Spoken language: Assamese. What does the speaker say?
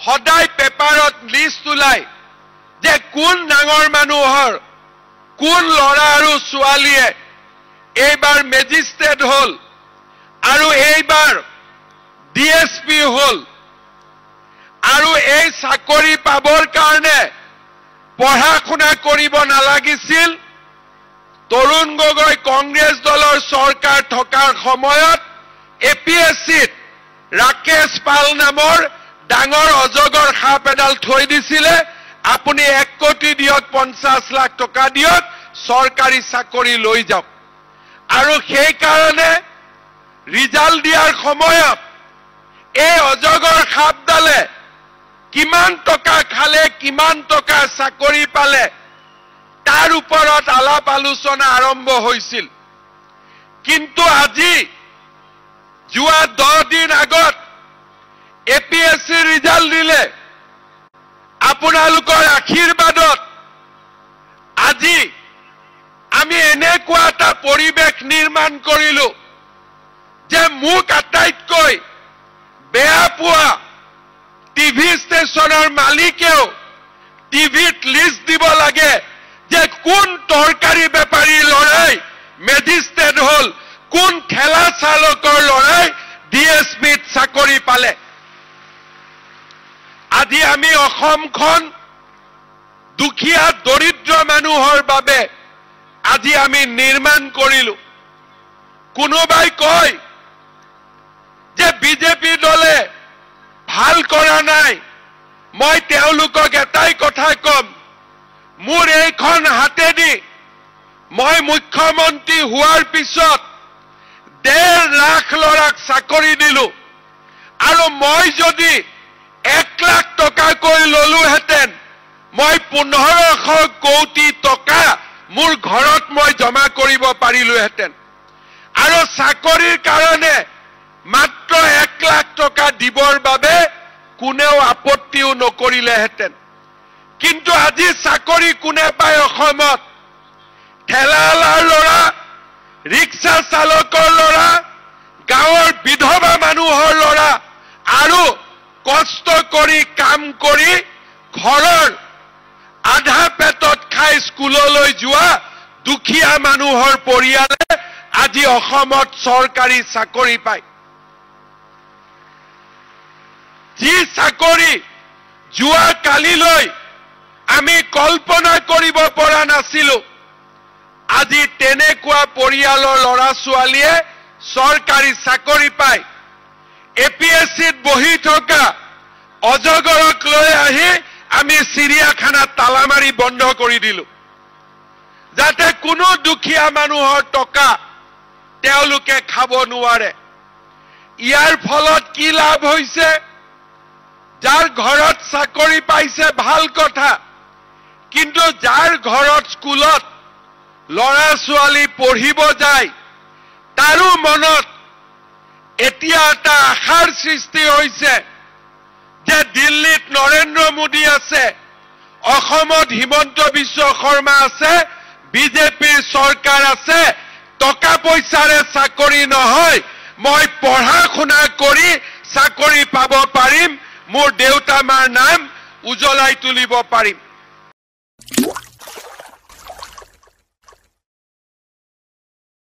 সদায় পেপাৰত লিষ্ট ওলাই যে কোন ডাঙৰ মানুহৰ কোন ল'ৰা আৰু ছোৱালীয়ে এইবাৰ মেজিষ্ট্ৰেট হ'ল আৰু এইবাৰ ডিএছপি হ'ল আৰু এই চাকৰি পাবৰ কাৰণে পঢ়া শুনা কৰিব নালাগিছিল তৰুণ গগৈ কংগ্ৰেছ দলৰ চৰকাৰ থকাৰ সময়ত এপিএছচিত ৰাকেশ পাল নামৰ ডাঙৰ অজগৰ সাপ এডাল থৈ দিছিলে আপুনি 1 কোটি দিয়ক 50 লাখ টকা দিয়ক চৰকাৰী চাকৰি লৈ যাওক আৰু সেই কাৰণে ৰিজাল্ট দিয়াৰ সময়ত এই অজগৰ সাপডালে কিমান টকা খালে কিমান টকা চাকৰি পালে তাৰ ওপৰত আলাপ আলোচনা আৰম্ভ হৈছিল কিন্তু আজি যোৱা 10 দিন আগত এপিএছচি ৰিজাল্ট দিলে আপোনালোকৰ আশীৰ্বাদত আজি আমি এনেকুৱা এটা পৰিৱেশ নিৰ্মাণ কৰিলো যে মোক আটাইতকৈ বেয়া পোৱা টিভি ষ্টেচনৰ মালিকেও টিভিত লিষ্ট দিব লাগে যে কোন তৰকাৰী বেপাৰী লৰাই মেজিষ্ট্ৰেট হ'ল কোন ঠেলা চালকৰ লৰাই ডিএছপিত চাকৰি পালে আজি আমি অসমখন দুখীয়া দৰিদ্ৰ মানুহৰ বাবে আজি আমি নিৰ্মাণ কৰিলো কোনোবাই কয় যে বিজেপি দলে ভাল কৰা নাই মই তেওঁলোকক এটাই কথা কম মোৰ এইখন হাতেদি মই মুখ্যমন্ত্ৰী হোৱাৰ পিছত 1.5 লাখ ল'ৰাক চাকৰি দিলো আৰু মই যদি 1 লাখ টকাকৈ ললোহেঁতেন মই 1500 কোটি টকা মোৰ ঘৰত মই জমা কৰিব পাৰিলোহেঁতেন আৰু চাকৰিৰ কাৰণে মাত্ৰ 1 লাখ টকা দিবৰ বাবে কোনেও আপত্তিও নকৰিলেহেঁতেন কিন্তু আজি চাকৰি কোনে পায় অসমত ঠেলালাৰ ল'ৰা ৰিক্সা চালকৰ ল'ৰা গাঁৱৰ বিধৱা মানুহৰ ল'ৰা আৰু কষ্ট কৰি কাম কৰি ঘৰৰ আধা পেটত খাই স্কুললৈ যোৱা দুখীয়া মানুহৰ পৰিয়ালে আজি অসমত চৰকাৰী চাকৰি পায় যি চাকৰি যোৱা কালিলৈ আমি কল্পনা কৰিব পৰা নাছিলো আজি তেনেকুৱা পৰিয়ালৰ ল'ৰা ছোৱালীয়ে চৰকাৰী চাকৰি পায় এপিএছচিত বহি থকা অজগৰক লৈ আহি আমি চিৰিয়াখানাত তালা মাৰি বন্ধ কৰি দিলো যাতে কোনো দুখীয়া মানুহৰ টকা তেওঁলোকে খাব নোৱাৰে ইয়াৰ ফলত কি লাভ হৈছে যাৰ ঘৰত চাকৰি পাইছে ভাল কথা কিন্তু যাৰ ঘৰত স্কুলত ল'ৰা ছোৱালী পঢ়িব যায় তাৰো মনত এতিয়া এটা আশাৰ সৃষ্টি হৈছে যে দিল্লীত নৰেন্দ্ৰ মোদী আছে অসমত হিমন্ত বিশ্ব শৰ্মা আছে বিজেপিৰ চৰকাৰ আছে টকা পইচাৰে চাকৰি নহয় মই পঢ়া শুনা কৰি চাকৰি পাব পাৰিম মোৰ দেউতা মাৰ নাম উজ্বলাই তুলিব পাৰিম